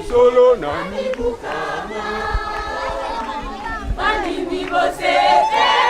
solo na mibukama Bandimi bosetela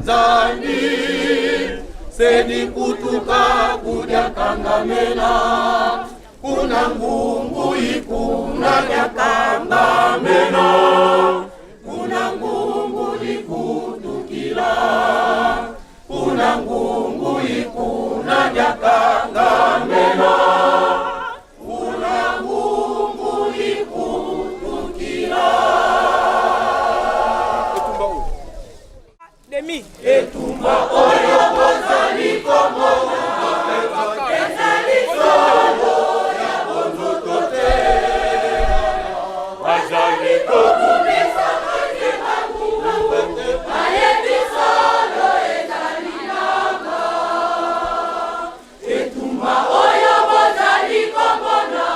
nzambi seni kutuka kudya kangamela kuna ngungu ikuna dya kangamela kuna ngungu ikutukila kuna ngungu ikuna dya kangamela kuna ngungu ikutukila Demi etumba oyo bozali komo ezali solo ya bonzoto te bazali kobimisa makibangu bayebi solo ezali nanga etumba oyo bozali komona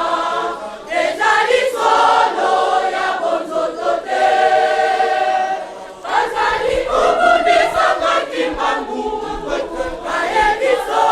ezali solo ya bonzoto te bazali kobimisa makibangu bayebi solo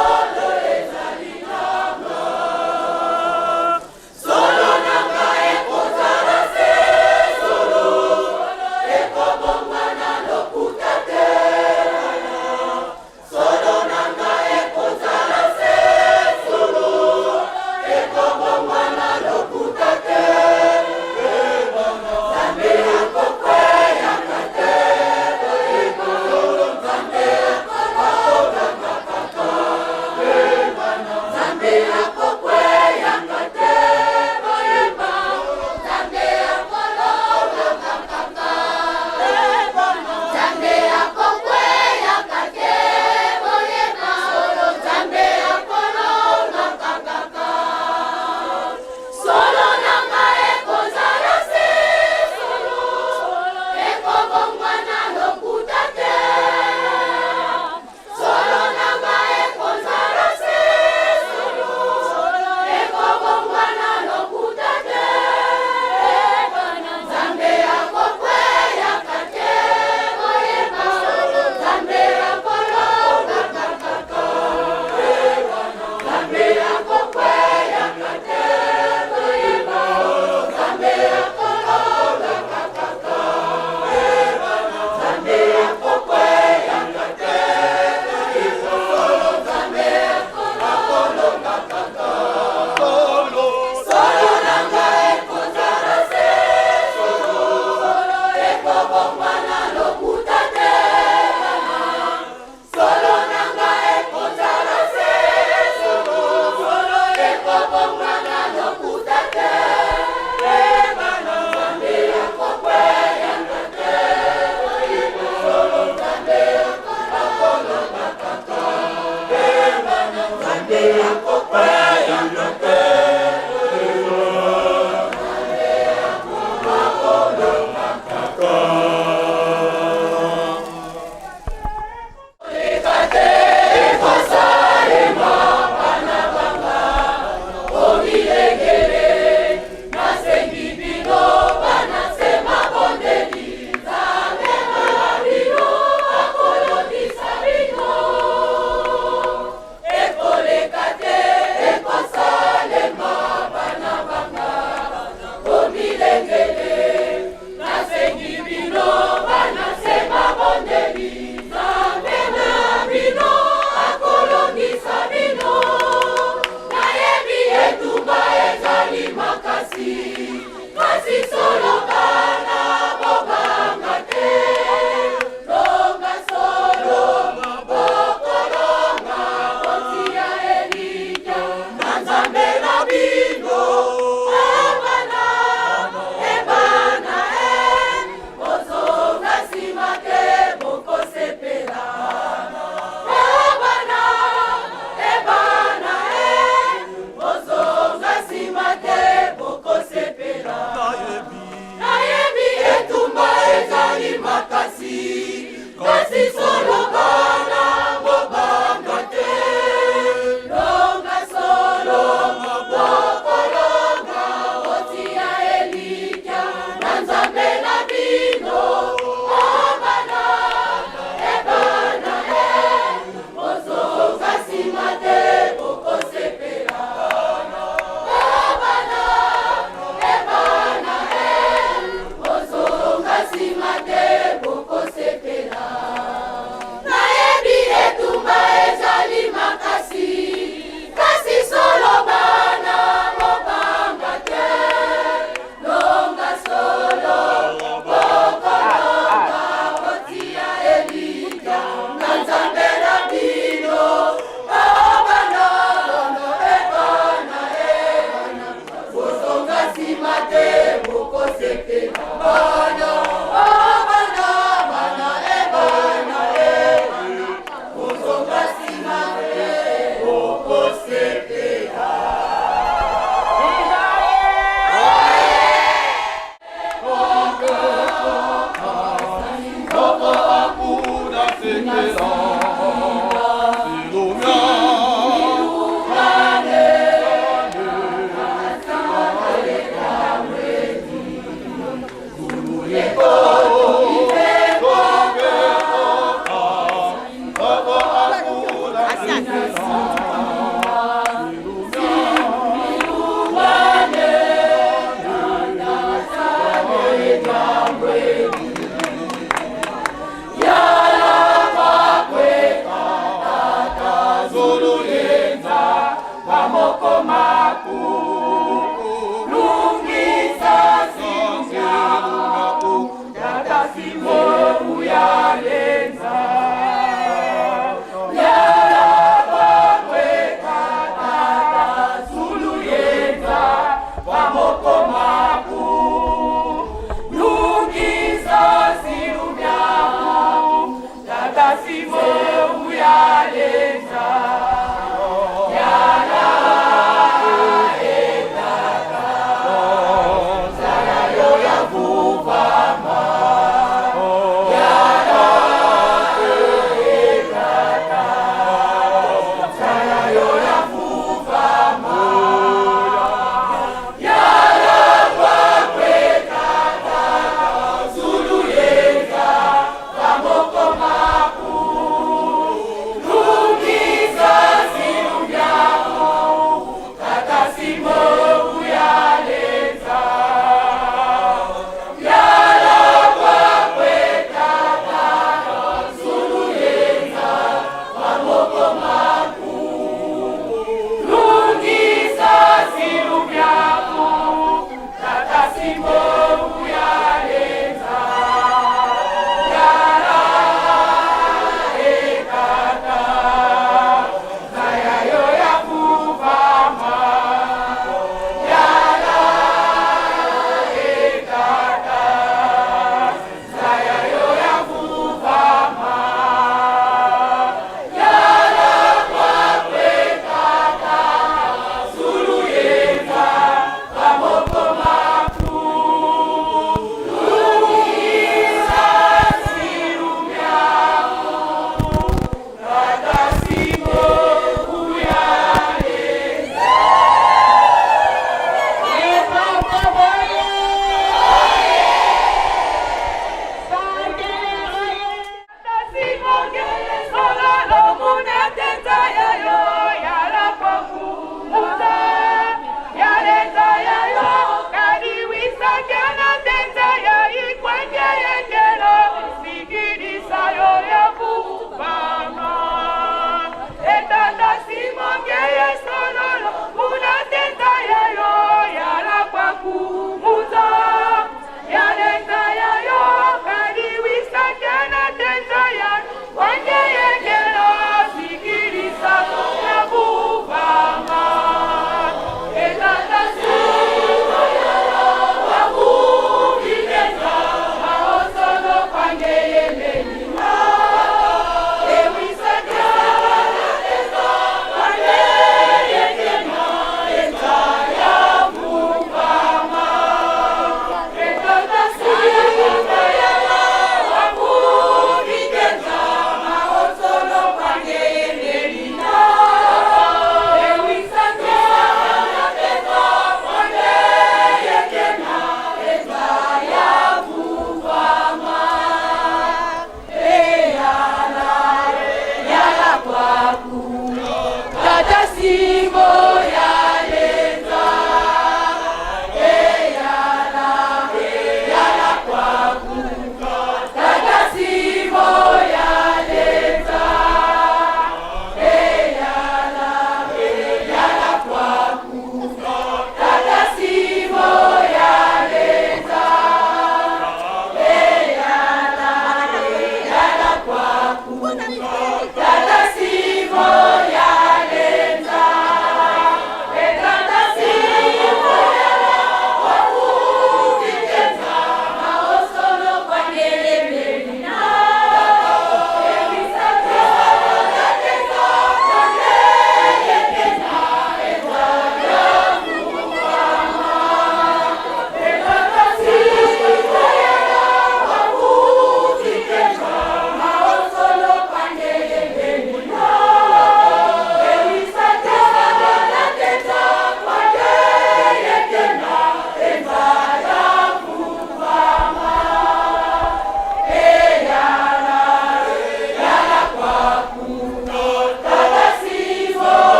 Lungiza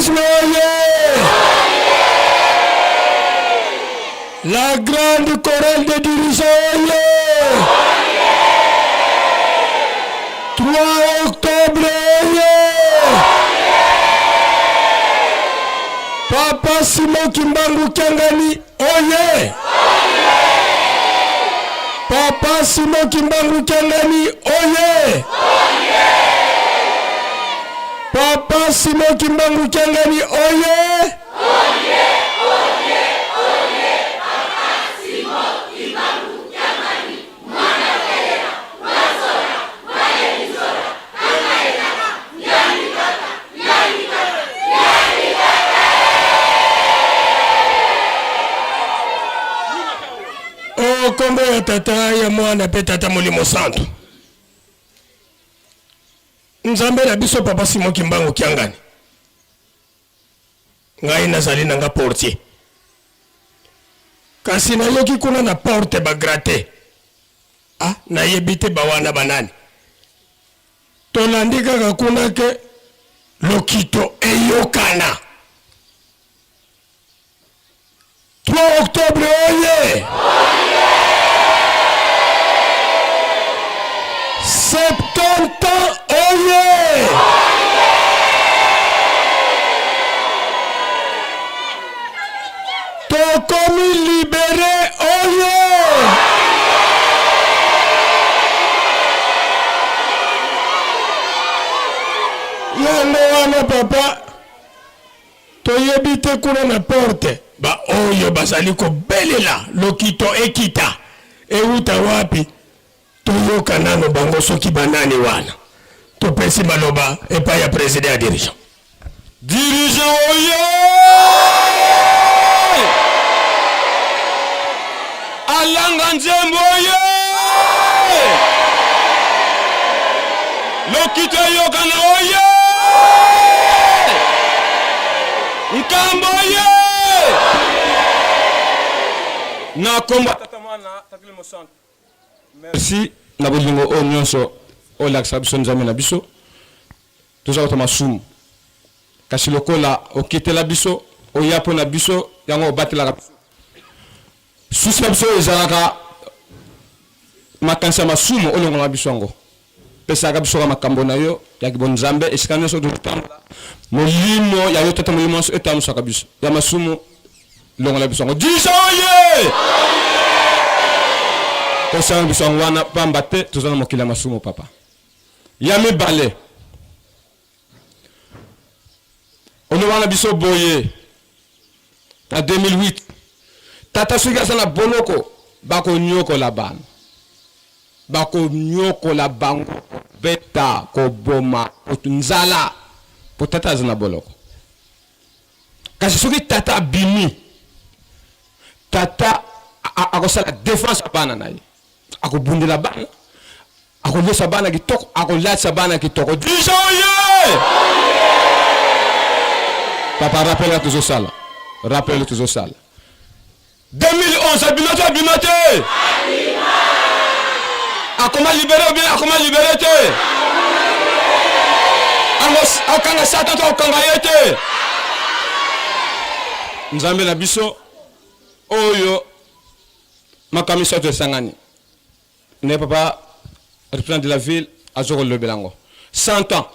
Dirigisme oye! La grande chorale des dirigeants oye! 3 octobre oye! Papa Simon Kimbangu Kiangani oye! Papa Simon Kimbangu Kiangani oye! Papa Simon Kimbangu Kiangani oye! Kombo ya tata ya mwana pe tata Molimo Santo. Nzambe na biso Papa Simon Kimbangu Kiangani. Ngai nazali nanga portier. Kasi na yoki kuna na porte ba gratte. Ah, na yebite ba wana banani. Tolandika kakuna ke lokito eyokana. 3 octobre oye! 70 ans oye! Tokomi libéré oye! Yango wana papa toyebite kuna na porte ba oyo bazali ko belela lokito ekita euta wapi toyoka nano bango soki banani wana topesi maloba epa ya président ya dirigeant oye! Alanga Nzembo oye! Lokito yokana oye! Nkambo oye! Na komba tatamana Takilimo Santo. Merci na bolingo o nyonso o laksa biso nzambe na biso. Toza kotama sumu. Kasi lokola okitela biso o yapo na biso yango obatela biso. Susi biso ezalaka makansa masumu olongo na biso ngo. Pesa biso ka makambo na yo ya kibon nzambe esikane so dutamba. Molimo ya yo tata molimo so etamu saka biso. Ya masumu longo na biso ngo. Disa oye! Kosa biso wana pamba te tozana mokila masumu papa. Ya mibale. Ono wana biso boye. En 2008. Tata suga sana boloko bako nyoko la ban. Bako nyoko la bango beta ko boma nzala potata zana boloko. Kasi sugi tata bimi. Tata akosala défense bana na ye. Ako bundela bana. Ako lesa bana kitoko, ako latsa bana kitoko. Disha oye! Papa rappelle toujours ça là. Rappelle toujours ça là. 2011 abinote abinote. Akoma libéré ou bien akoma libéré te. Amos akanga satan to akanga yete. Nzambe na biso oyo makamisa to sangani. Ne papa représentant de la ville à Zoro Lebelango. 100 ans.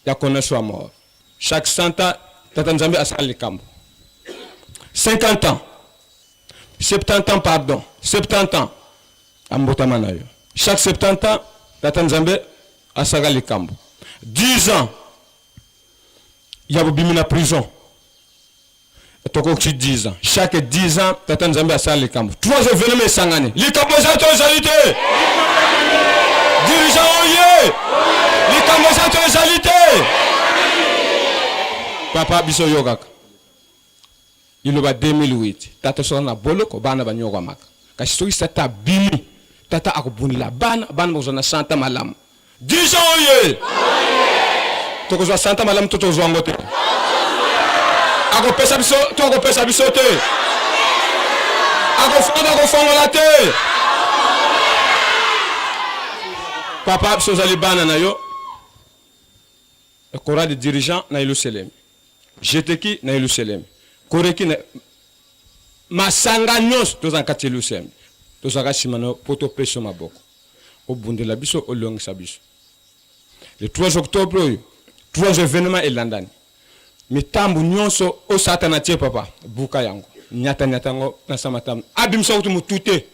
Ya connaît à mort. Chaque 100 ans, Tata Nzambe a sali kambo. 50 ans. 70 ans, pardon. 70 ans. Ambotamanayo. Chaque 70 ans, Tata Nzambe a sali kambo. 10 ans. Il y a une prison. Toko 10 ans. Chaque 10 ans, Tata Nzambe a sali kambo. 3 événements sangani. Likambo za to salite. Dirigeant oye. Likambo za to salite. Papa biso yogaka. Il va 2008. Tata sona boloko bana banyoga maka. Kasi soki sata bimi. Tata akubunila bana bozona santa malamu. Dirigeant oye. Toko zo santa malamu toto zo ngote. Ako pesa biso, to ako pesa biso te. Ako fonga la te. Papa biso zali bana na yo. Kora de dirigeant na Yerusalem. Jeteki na Yerusalem. Koreki na masanga nyos to zankati Yerusalem. To zaka simano poto peso maboko. O bundela biso o longisa biso. Le 3 octobre, 3 événements et landani. Mitambu nyonso o satana tie papa buka yango. Nyata ngo na samatam. Abimso utu mutute.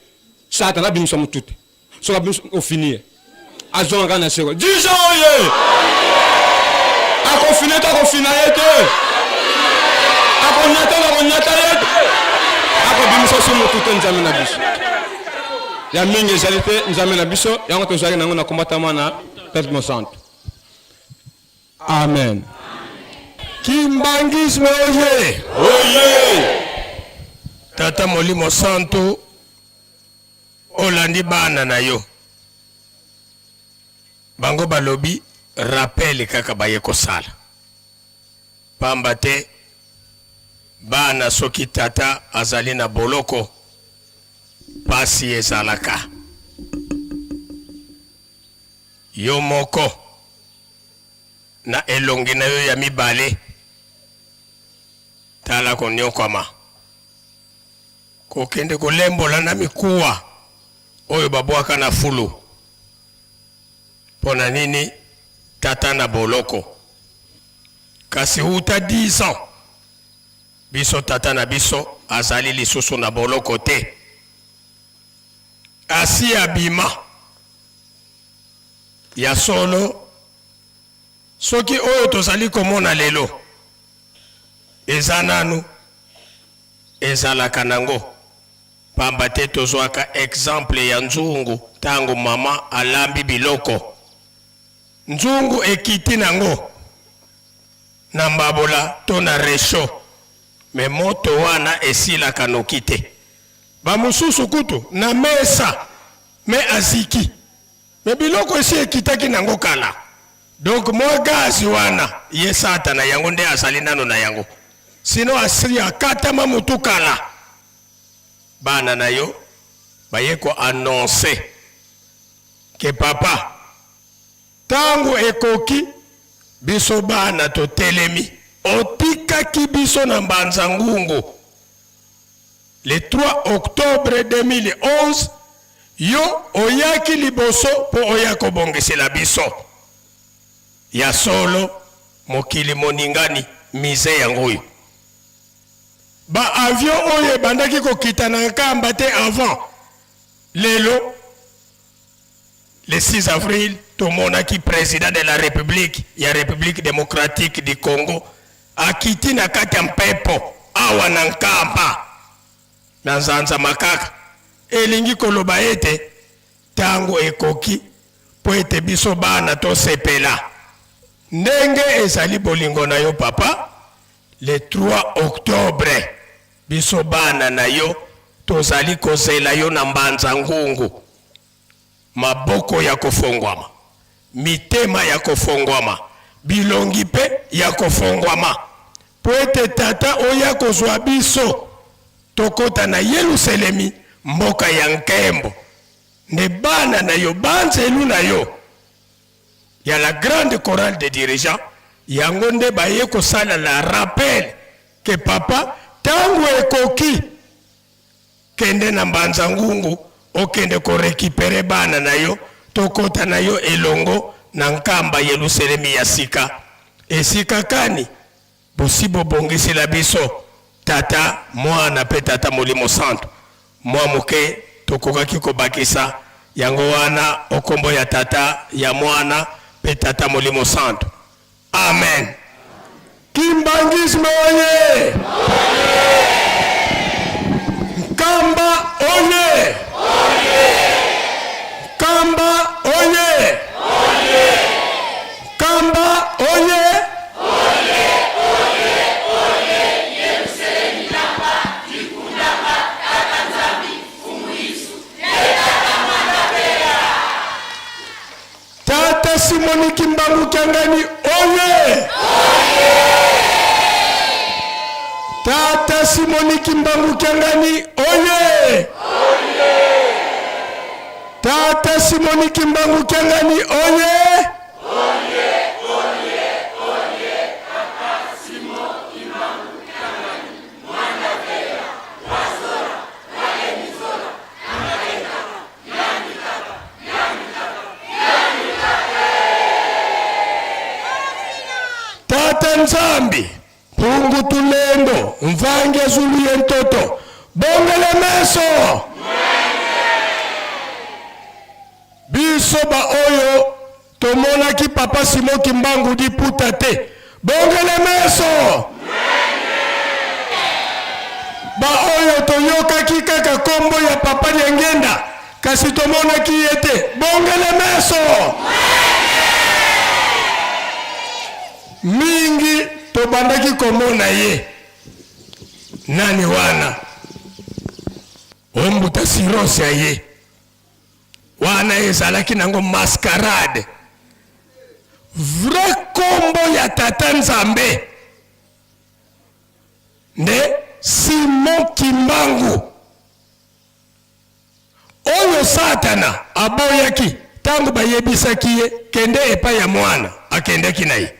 Satana abimso mutute. So abimso o finir. Azonga na seko. Dijo ye. Ako fineta ko finayete. Ako nyata yete. Ako bimso so mutute nzamena biso. Ya mingi jalite nzamena biso yango to zali nango na combattement na Père Santo. Amen. Kimbangisme oye. Oye. Tata Molimo Santo olandi bana na yo. Bango balobi rappel kaka baye kosala. Pamba te bana soki tata azali na boloko pasi ezalaka. Yo moko na elongi na yo ya mibale tala konyokwama kokende kolembola na mikuwa oyo babwaka na fulu pona nini tata na boloko kasi uta 10 ans biso tata na biso azali lisusu na boloko te asi abima ya solo soki oyo tozali komona lelo ezananu ezalaka nango pamba te tozwaka exemple ya nzungu tango mama alambi biloko nzungu ekiti nango na mbabola to na resho me moto wana esilaka noki te bamususu kutu na mesa me aziki me biloko esi ekitaki nango kala donc moi gazi wana ye satana yango nde azali nano na yango sino asiri akatama mutu kala bana na yo baye ko annoncer ke papa tango ekoki biso bana to telemi otikaki biso na mbanza ngungu le 3 octobre 2011 yo oyaki liboso po oyako bongesela biso ya solo mokili moningani mise yangoyo ba avion oye bandaki kokita na nkamba te avant lelo le 6 avril tomonaki président de la République ya République démocratique du Congo akiti na kati ya mpepo awa na nkamba na nzanza makaka elingi koloba ete tango ekoki po ete biso bana to sepela ndenge ezali bolingo na yo papa le 3 octobre biso bana na yo tozali kozela yo na mbanza ngungu maboko ya kofongwama mitema ya kofongwama bilongi pe ya kofongwama po ete tata oya kozwa biso tokota na Yerusalemi mboka ya nkembo ne bana na yo banzelu na yo ya la grande chorale de dirigeants yango nde baye kosala la rappel que papa tango ekoki kende na mbanza ngungu okende ko récupérer bana na yo tokota na yo elongo na nkamba Yerusalemi ya sika esika kani bosibo bongisi la biso tata mwana pe tata Molimo Santo mwa moke tokokaki kobakisa yango wana okombo ya tata ya mwana pe tata Molimo Santo. Amen. Kimbangisme oye. Kamba oye. Kamba oye. Kamba oye. Tata Simoni Kimbangu Kyangani oye. Tata Simoni Kimbangu Kyangani oye. Tata Simoni Kimbangu Kyangani oye. Tata Nzambi pungu tulendo mvange zulu yentoto bongele meso biso ba oyo tomona ki papa Simon Kimbangu di putate bongele meso ba oyo toyoka ki kaka kombo ya papa Nyangenda kasi tomona ki yete bongele meso mingi tobandaki komona ye nani wana ombuta sirose ye wana ezalaki nango mascarade vrai kombo ya Tata Nzambe nde Simon Kimbangu oyo Satana aboyaki tangu bayebisaki ye kende epai ya mwana akendaki na ye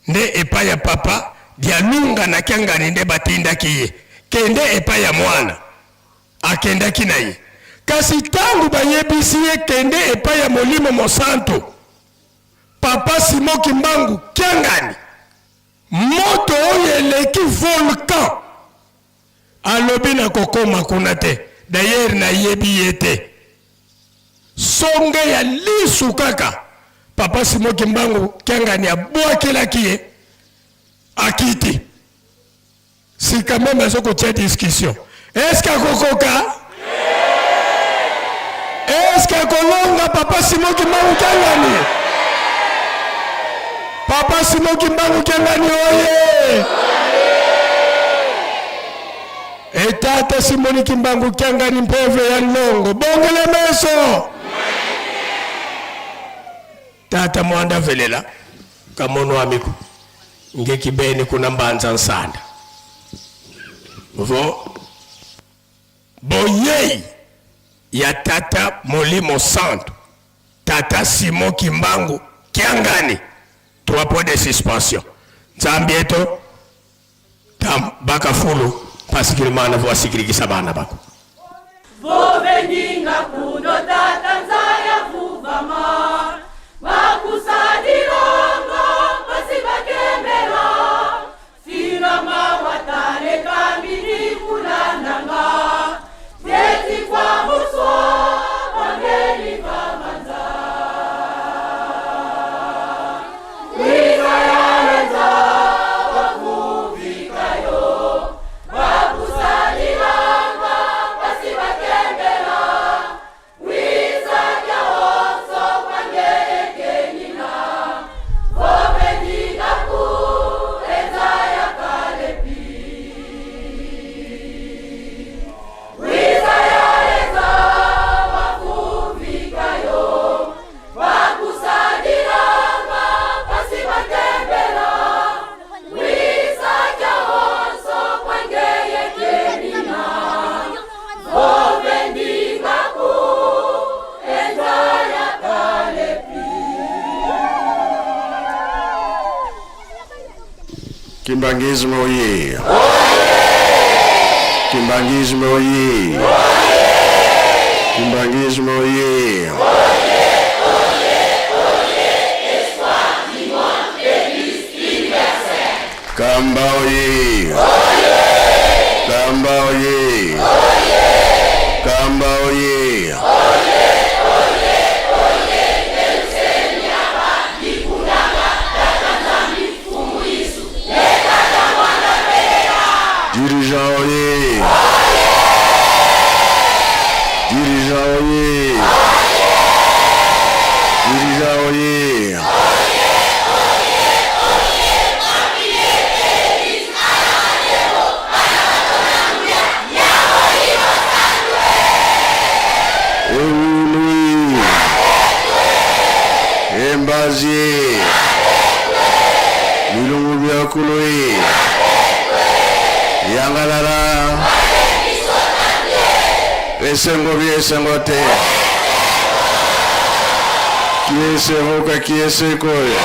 nde epai ya papa dialunga na kiangani nde batindaki ye kende epai ya mwana akendaki na ye kasi tangu bayebisi ye kende epai ya Molimo Mosanto papa Simon Kimbangu kiangani moto oyo eleki volcan alobi na kokoma kuna te d'ailleurs na yebi yete songe ya lisu kaka papa Simon Kimbangu kiangani abwakelaki ye akiti si quand même azoko tia discussion est-ce qu'akokoka est-ce qu'akolonga papa Simon Kimbangu kiangani papa Simon Kimbangu kiangani oye Tata Simon Kimbangu kiangani mpove ya longo bongele meso tata mwanda velela kamono amiku ngeki beni kuna mbanza nsanda vo boyei ya Tata Molimo Santo Tata Simon Kimbangu kiangani 3 points de suspension Nzambieto tam bakafulu pasikirmana vo asikirigisa bana bako Voveninga kuno Tata Nzaya vuvama Makusadiranga pasibakemera Sina mawatane kamini kulananga Yeti kwa muso Wangeli kamanza Wiza yaleza wakuvikayo Makusadiranga pasibakemera Wiza yaonso wangekenina Voveninga kueza ya kalepi Wiza yaleza wakuvikayo Wakusadiranga pasibakembera Wiza yaonso wangekenina Voveninga kueza ya kalepi Kimbangismo oye! Kimbangismo oye! Kimbangismo oye! Kamba oye! Kamba oye! Kamba oye! Dirigeant oye! Dirigeant oye! Dirigeant oye! Euli! Embazie! Milungu byakuloye! Yangalala Esengo biesengo te Kiese voka kiese koe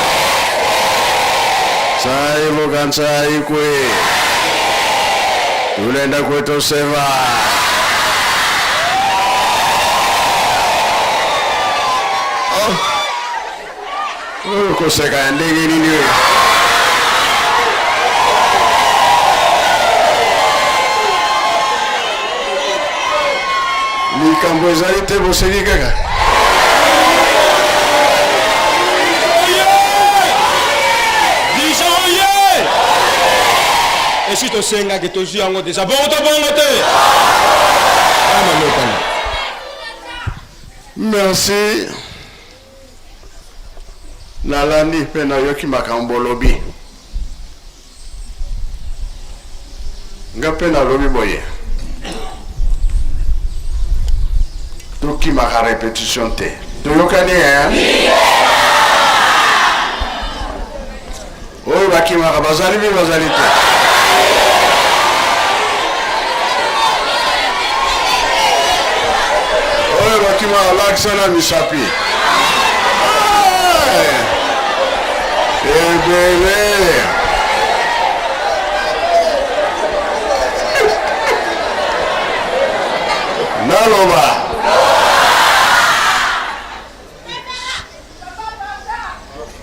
Sai voka nsai kwe Tulenda kweto seva Oh Kuseka ndege nini we likambo ezali te boseli kaka. Et si tu sais que tu es en déjà bon, merci. Nalandi pena yoki makambo lobi. Nga pena lobi boye. Toki maka répétition te. Toyokani hein? Oyo baki maka bazali bi bazali te. Oyo baki maka laksana misapi. Ebele. Naloba.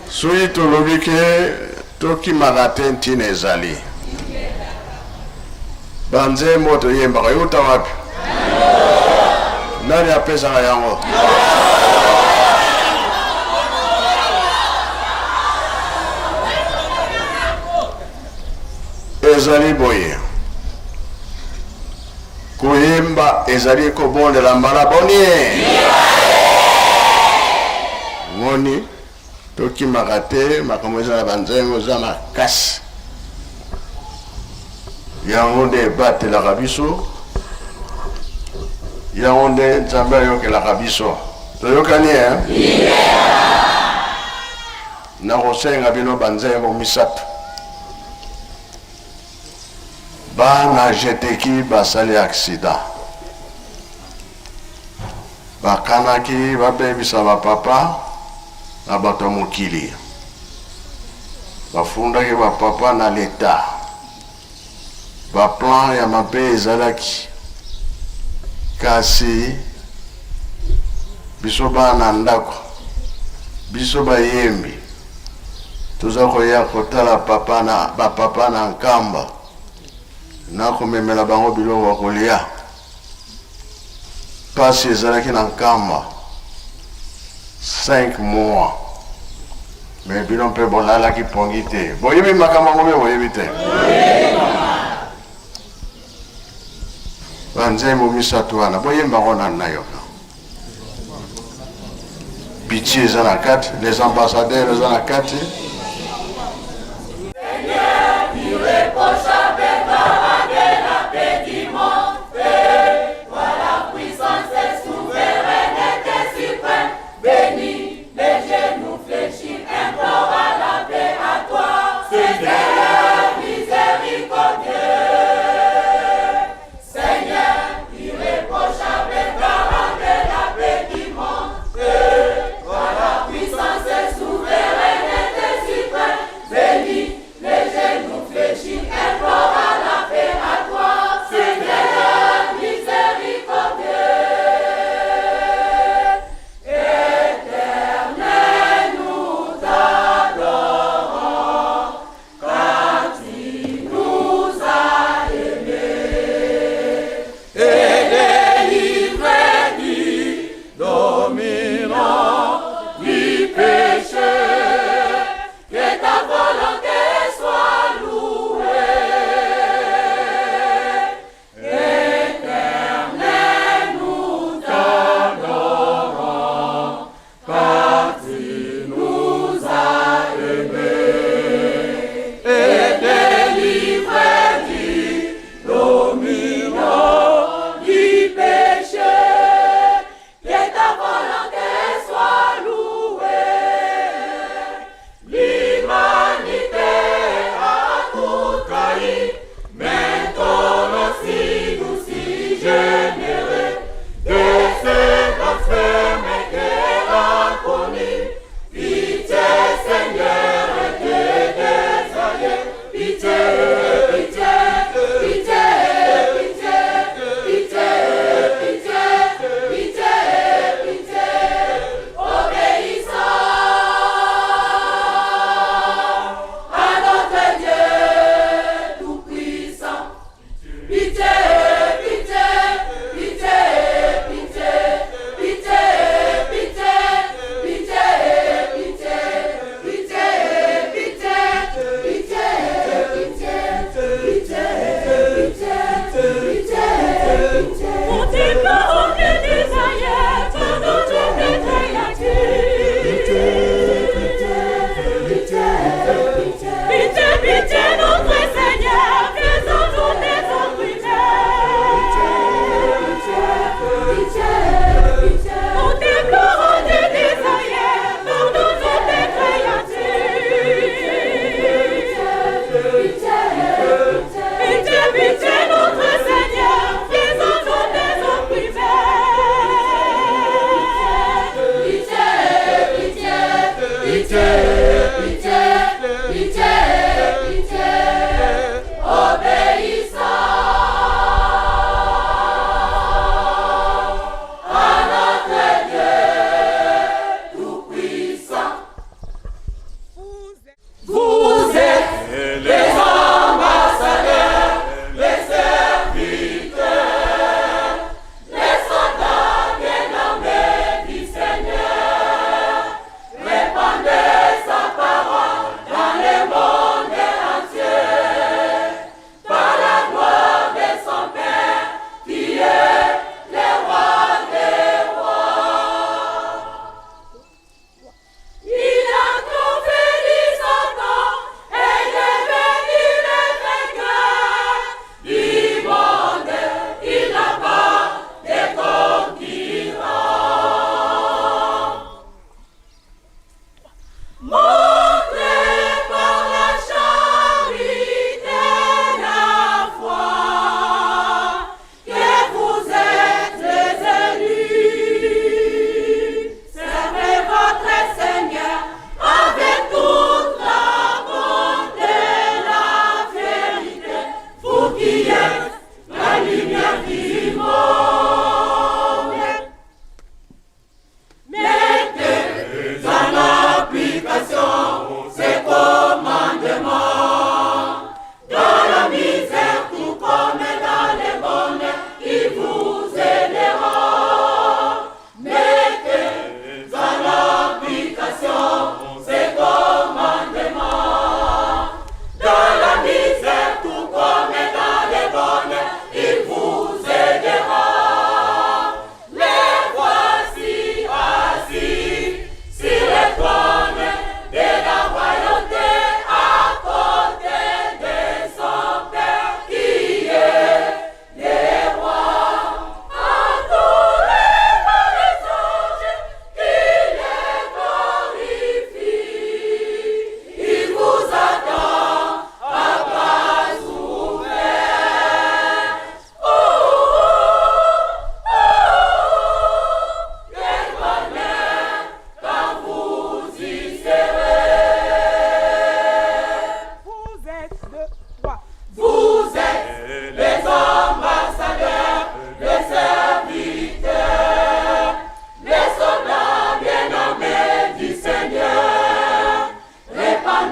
Soyi tolobi ke toki magaten tinezali. Banze moto yemba yuta wapi? Nani apesa yango? Ezali boye. Kuyemba ezali ko bonde la malaboni. Ngoni toki magate makamweza na banzengo za makasi. Yango de bate la rabiso. Yango de nzambe yoke la rabiso. Toyokani hein? Na rosenga bino banzengo misatu. Bana jeteki basali accident. Bakanaki babebisa ba papa na bato mokili. Bafundaki ba papa na l'État. Ba plan ya mabe ezalaki. Kasi biso bana ndako. Biso bayembi. Tuza koya kotala ba papa na nkamba. Na komemela bango biloko kolia. Pasi ezalaki na nkamba 5 mois. Mais bino mpe bolalaki pongi te. Boyebi makambo ngombe boyebi te. Banzembo misatu wana boyemba ngona na yoka. Pitié eza na kati, les ambassadeurs eza na kati. Souveraine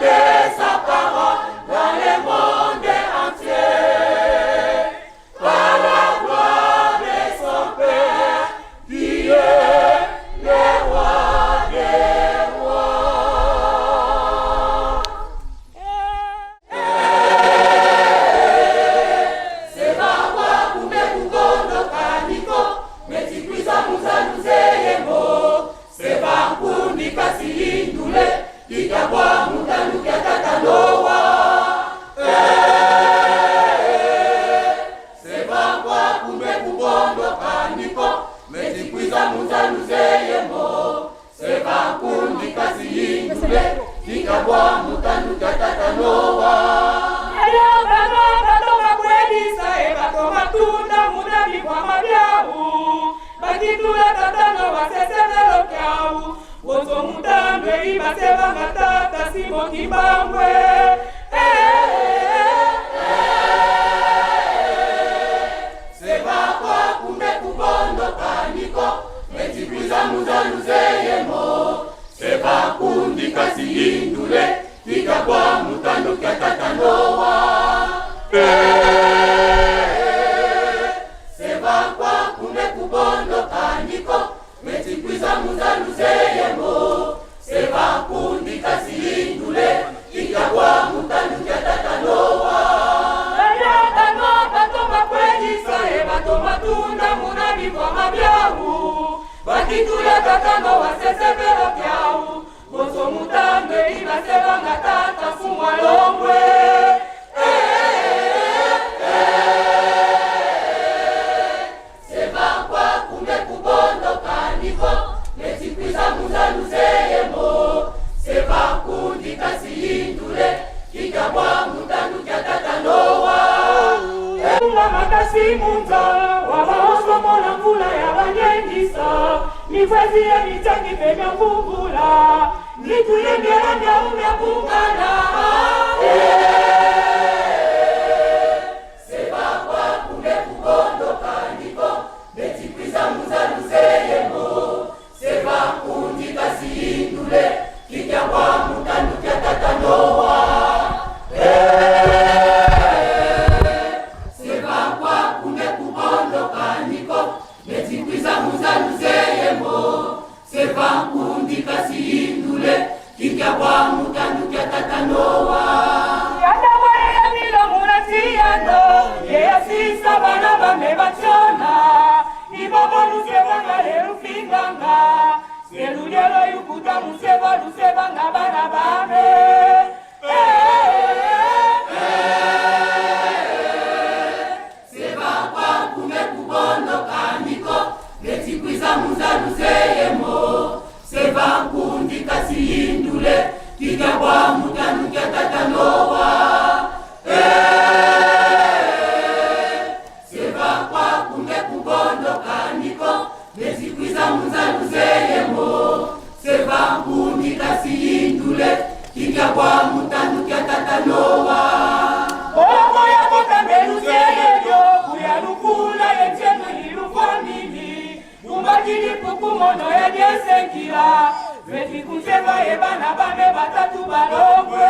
répandait sa parole dans le monde entier. Par la gloire de son Père, qui est le roi des rois. Sevawa kumbe kugondo kaniko, metikwiza muzaluzeyemo. Sevakundi kasihindule, ikabwa mutanu kyakatanowa. Sevawa kumbe kugondo kaniko, metikwiza muzaluzeyemo. Sevakundi kasihindule, ikabwa mutanu kyakatanowa. Matunda mudabi kwa mabyau bakitula tatano basesevelo kyau wozo mutandwe ibaseva ngatata simo kibangwe Seba kwa kumbe kubondo kaniko metikwiza muzaluzeyemo. Seba kundi kasihindule ikabwa mutando kyakatanowa. Seba kwa kumbe kubondo kaniko metikwiza muzaluzeyemo. Seba kundi kasihindule ikabwa mutando kyakatanowa. matunda munabi kwa mabyau bakitula tatano wasesevelo kyau wozo mutandwe ibaseva ngatata fumwa longwe Seba kwa kumbe kubondo kaniko metikwiza muzaluzeyemo. Seba kundi kasihindule ikabwa mutando kyakatanowa. makasi munza wabaosomo na mvula ya banyengisa mifwezi ya mitangi pemya mvungula nituyembyelanga umya kungana Seba kwa kumbe kubondo kaniko metikwiza muzaluzeyemo. Seba kundi kasihindule ikabwa mutando kyakatanowa. Seba kwa kumbe kubondo kaniko metikwiza muzaluzeyemo. Seba kundi kasihindule ikabwa mutando kyakatanowa. yadabwaya milo munatiyano yeyasisa bana bame bachona ibabolusebanga lelufinganga selulyelo yukuta museba lusebanga bana bame Seba kwa kumbe kubondo kaniko metikwiza muzaluzeyemo. Seba kundi kasihindule ikabwa mutando kyakatanowa. Seba kwa kumbe kubondo kaniko metikwiza muzaluzeyemo. Seba kundi kasihindule ikabwa mutando kyakatanowa. Omo yako tambeluzeyo kuyalukula yeteno ilufamili umbakili pukumono yedyesenkila vetikuzeva ebana bame batatu balogwe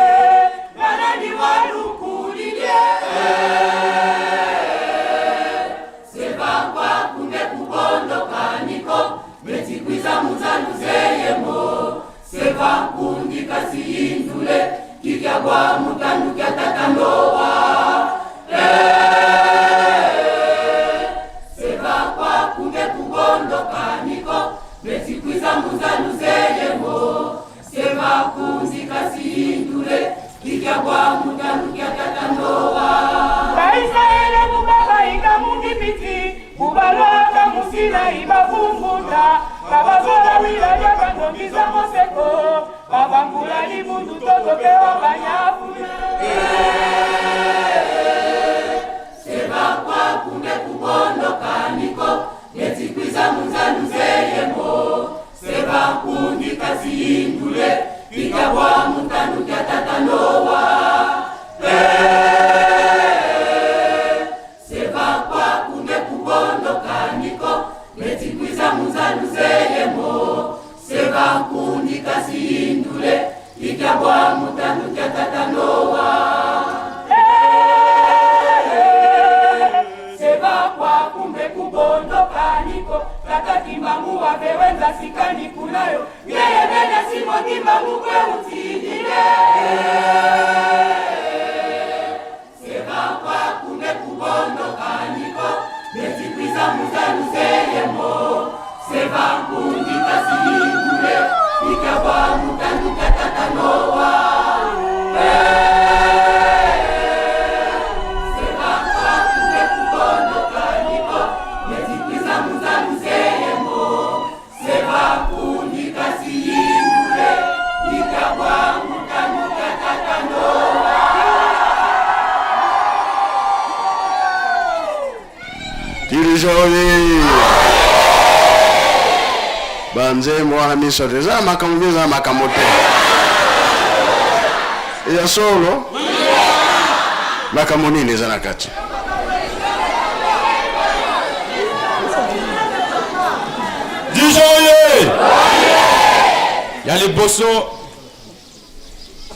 banani walukulilye Seba kwa kumbe kubondo kaniko metikwiza muzaluzeyemo. Seba kundi kasihindule ikabwa mutando kyakatanowa. Seba kwa kumbe kubondo kaniko metikwiza muzaluzeyemo. Seba kundi kasihindule ikabwa mutando kyakatanowa. baisraele mubabaika mungipiti kubalwaka musila ibavunguta babazola wilaya bandongiza moseko babambula libundu totopewa banyafuna Seba kwa kumbe kubondo kaniko metikwiza muzaluzeyemo. Seba kundi kasihindule ikabwa mutando kyakatanowa. Seba kwa kumbe kubondo kaniko metikwiza muzaluzeyemo. Seba kundi kasihindule ikabwa mutando kwanza sikani kunayo yeye bena simogimba mukwe utidile seba kwa kunge kubondo kaniko netikwiza muzanu zeyemo seba kundi kasiyingule ikabwa mutandu katatanowa Dirigeoye banze mwana misote za makamugeza makamote ya solo makamonini za nakati Dirigeoye il y a les bossons,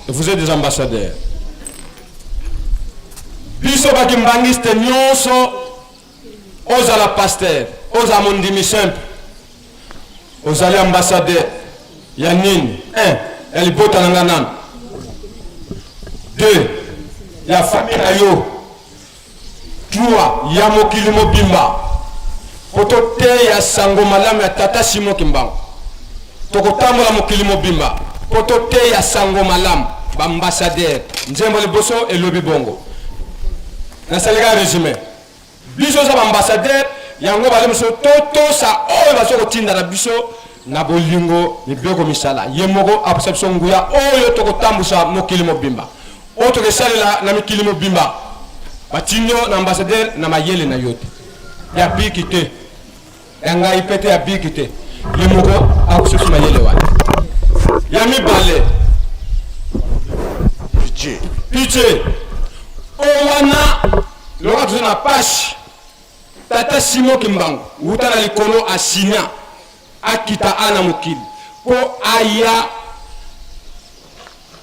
vous êtes des ambassadeurs. Biso bakimbangiste nyonso ozala pasteur, ozala mondimi simple, ozali ambassadeur ya nini? 1. Ya libota nanga nanu. 2. Ya famille na yo. 3. Ya mokili mobimba. Poto te ya sango malamu ya tata Simon Kimbangu. Tokotambola mokili mobimba. Poto te ya sango malamu ba ambassadeur. Nzembo liboso elobi bongo. Nasalika résumé. Biso za ambassadeur yango bale muso toto sa oyo baso tinda na biso na bolingo mibeko misala yemoko apesapso nguya oyo tokotambusa mokili mobimba oyo tokesalela na mikili mobimba batinyo na ambassadeur na mayele na yote ya bikite yanga ipete ya bikite yemoko akususu mayele wana ya mibale piche owana loka tuzona pashi tata Simon Kimbangu utana likolo asinya akita ana mokili po aya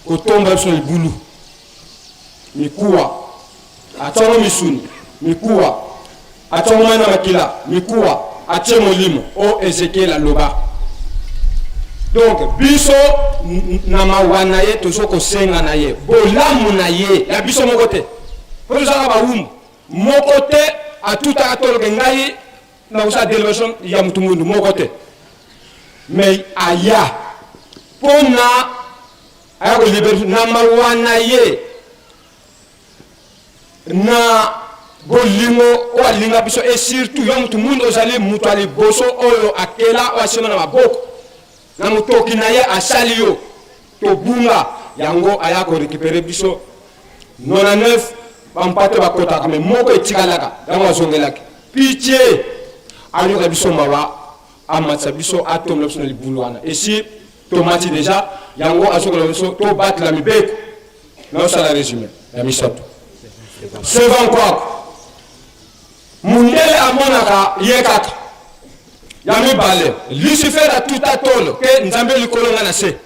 kotomba biso libulu mikuwa atongo misuni mikuwa atongo mana makila mikuwa atie molimo o Ezekiel aloba donc biso na mawana ye tozoko senga na ye bolamu na ye ya biso mokote po tozaka bawumbu mokote atuta atoloke ngai na usa délégation ya mutumundu mokote mais aya pona aya ko libérer na mawana ye na bolingo o alinga biso et surtout yo mutumundu ozali mutu ali boso oyo akela o asema na maboko na mutoki na ye asali yo to bunga yango aya ko récupérer biso 99 bampate bakota kame moko etikalaka yango azongelaki pitié ayoka biso mawa amatsa biso atomla biso na libulu wana esi tomati déjà yango azokola biso to battre la mibeko na osala résumé ya misato sevan kwako mundele amonaka ye kaka ya mibale Lucifer atuta tolo ke nzambe likolo nga na se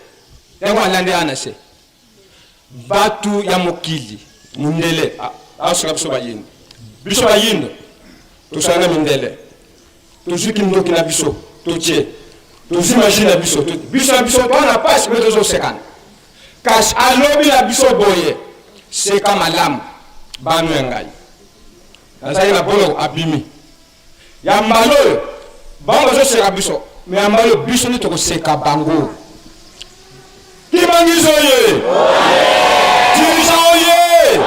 yango alande ana se batu ya mokili mundele asaka biso bayindo tosanga mindele tozuki ndoki na biso totie tozimagine na biso biso twana pasi me tozosekana kasi alobi na biso boye seka malamu banu ya ngai nazali na bolo abimi ya mbalo oyo bango bazoseka biso me ya mbalo biso nde tokoseka bango kibangizo ye dirisa oye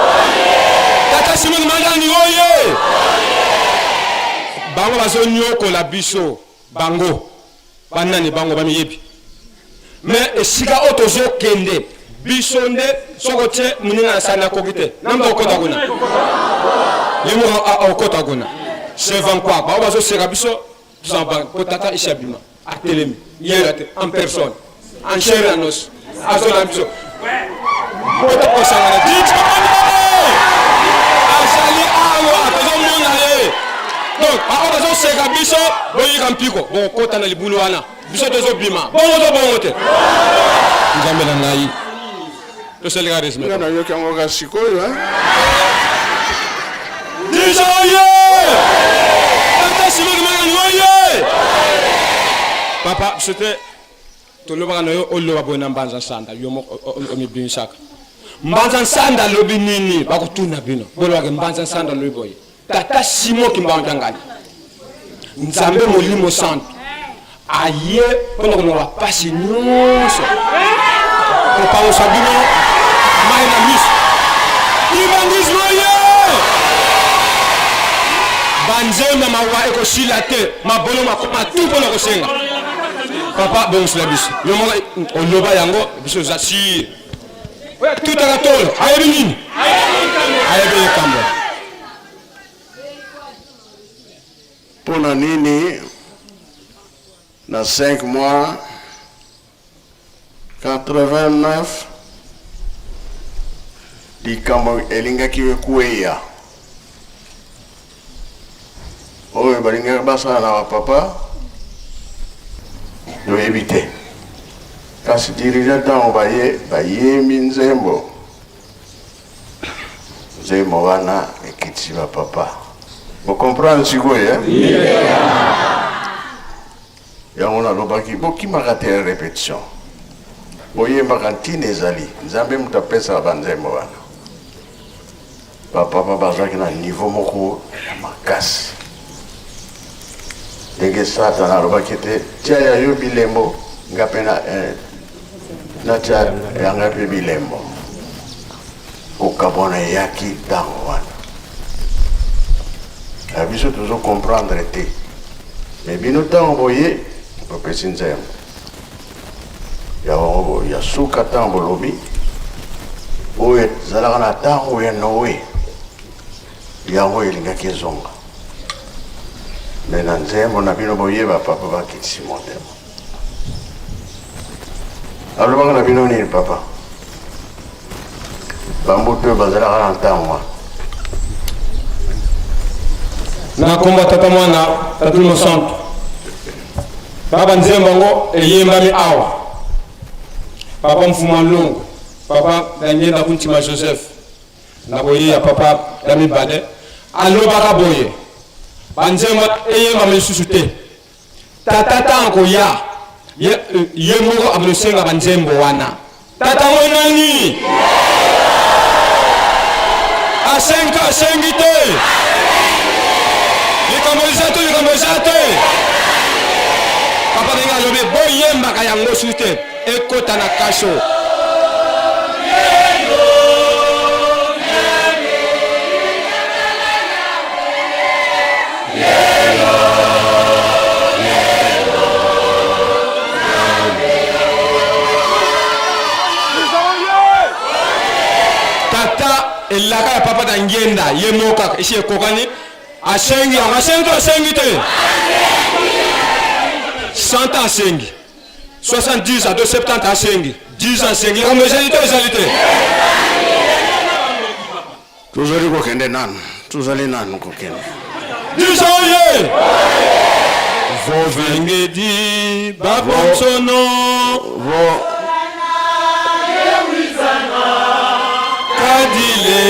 tata Simon Mandani oye bango bazo nyokola biso bango banani bango bamiyebi mais esika otozo kende biso nde soko te munina na sana kokite namba okota kuna yemo okota kuna sevan kwa ba bazo seka biso zamba potata ishabima atelemi yelate en personne en chair et en os azona biso pota posana dit donc a ozo seka biso boyi kampiko bon kota na libulu wana biso tozo bima bongo te nzambe na ngai to selga resme ngana yo kango ga sikoyo Déjà oye tata Simon Mandani oye Papa, c'était tout le monde au loba na mbanza sanda yomo omibinsaka. Mbanza sanda lobi nini bakutuna bino. Bolo ke mbanza sanda lobi boy. Tata Simo kimbanga ngani. Nzambe molimo santo. Aye pona kono wa pasi nyonso. Papa osabino maina mis. Ibangismo ye. Banzema mawa eko silate mabolo makoma tout pona kosenga. Papa bon slabis. Yo mo oloba yango biso zasi. Tout à la tole. Ayebi nini? Ayebi kambo. Pona nini na 5 mois 89 likambo elingaki wekueya oyo balingaki basala na bapapa yoyebi te kasi dirija ntango bayembi nzembo wana ekitisi bapapa bokomprendre sikoyo yango nalobaki bokimaka te répétition boyembaka ntina ezali nzambe moto apesaka banzembo wana bapapa bazalaki na niveau moko ya makasi ndenge satana alobaki te tia ya yo bilembo nga mpe na tia yanga mpe bilembo kokabona eyaki ntango wana ya biso tozo comprendre te me bino ntango boye bopesi nzembo ya suka ntango bolobi oyo ezalaka na ntango ya Noe yango elingaki ezonga me na nzembo na bino boyeba papa bakitisi motema alobaka na bino nini papa bambutu oyo bazalaka na ntango wana na komba tata mwana tatumo santo baba nzembo ngo eyembami awa papa mfuma longo papa danyenda kuntima Joseph na boye ya papa dami bade alobaka boye banzembo eyemba lisusu te tata tanko ya ye moko amlosenga banzembo wana tata ngo nani asengi te likambolisate papa benga lobe boyembaka yango su te ekota na kasho tata elaka ya papa da ngenda ye moka isi ekokani asengi te 100 ans asengi 70 à 270 asengi 10 ans asengi ezalite tozali kokende nanu tozali nanu kokende disoye vovengedi babonsono kadile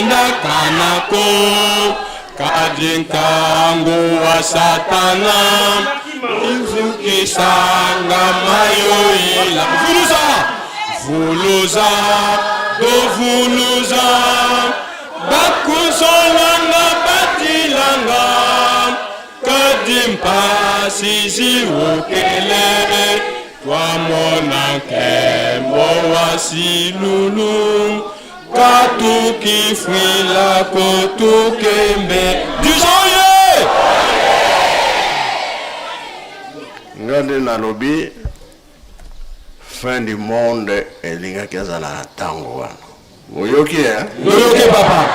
na kanako kadinkango wa satana izukisanga mayoila vuluza dovuluza bakusolanga batilanga kadimpasi ziwokele twamona nkembo wasilulu katukifwila kotukembe disoye ngande nalobi fin du monde elingaki azala na ntango wana boyoki papa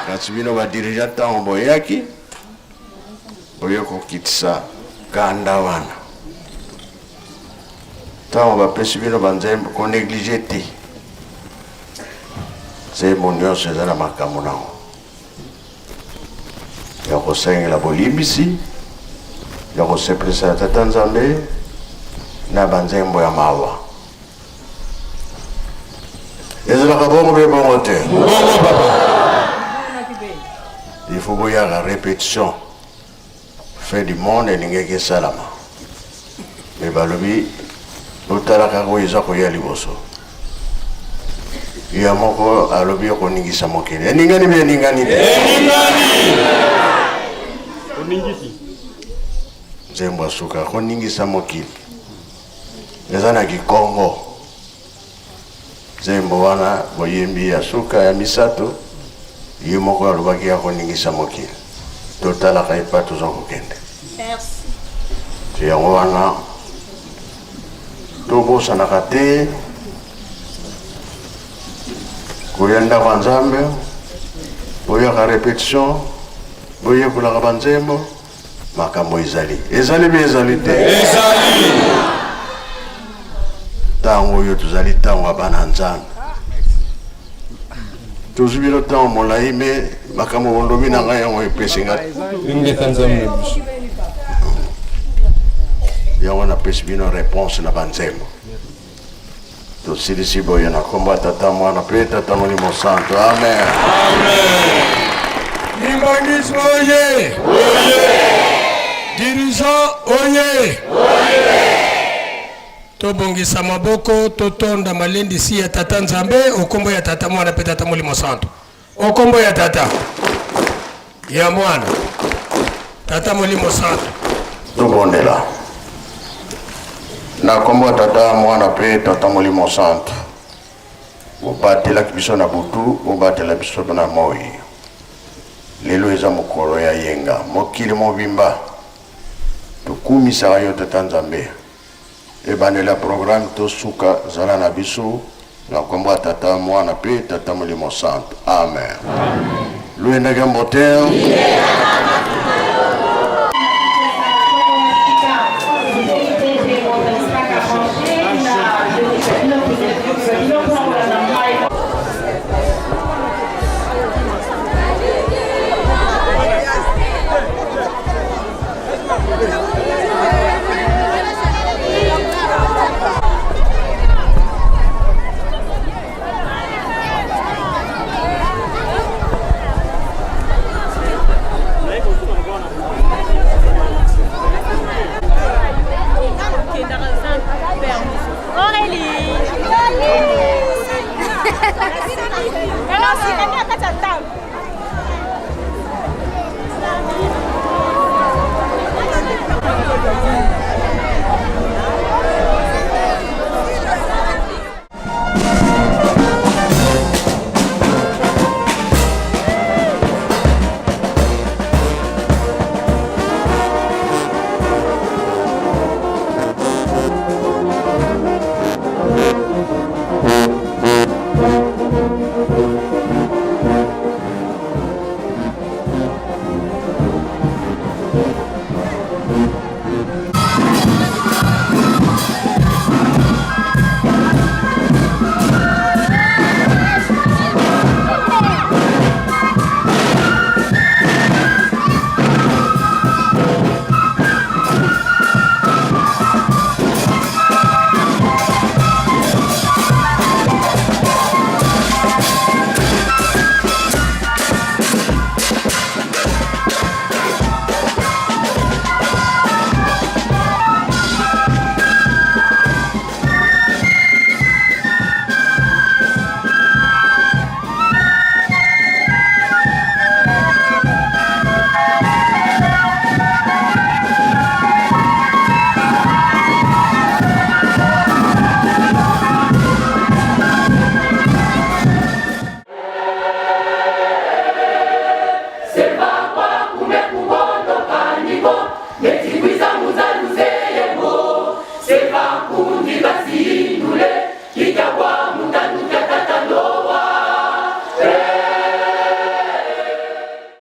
kasi bino badirija ntango boyaki oyo kokitisa kanda wana ntango bapesi bino banzembo konéglige te nzembo nyonso eza na makambo nango ya kosengela bolimbisi ya kosepelisa tata nzambe na banzembo ya mawa ezalaka bongo mpe bongo te il faut boyaka répétition fin du monde elingaki esalama me balobi otalaka ko eza koya liboso ya moko alobi okoningisa mokili eningani be eningani nzembo asuka koningisa mokili eza na kikongo nzembo wana boyembi ya suka ya misato ye moko alobaki akoningisa mokili totalaka epa toza kokende yango wana tobosanaka te koyenda kwa Nzambe boyaka repetition boyekolaka banzembo makambo ezali be ezali te ntango oyo tozali ntango ya bana Nzambe tozwi bino ntango molai me makambo bolobi na ngai yango epesi nga yango napesi bino réponse na banzembo tosilisi boye na kombo ya Tata Mwana mpe Tata Molimo Santo amen Limbangisi oye dirigeant oye tobongisa maboko totonda malendisi ya Tata Nzambe okombo ya Tata Mwana mpe Tata Molimo Santo okombo ya Tata ya Mwana Tata Molimo Santo tobondela na kombo ya Tata Mwana mpe Tata Molimo Santo obatelaki biso na butu obatela biso na moi lelo eza mokolo ya yenga mokili mobimba tokumisaka yo Tata Nzambe ebandela programme tosuka zala na biso na kombo ya Tata Mwana mpe Tata Molimo Santo amen lwendaka mbote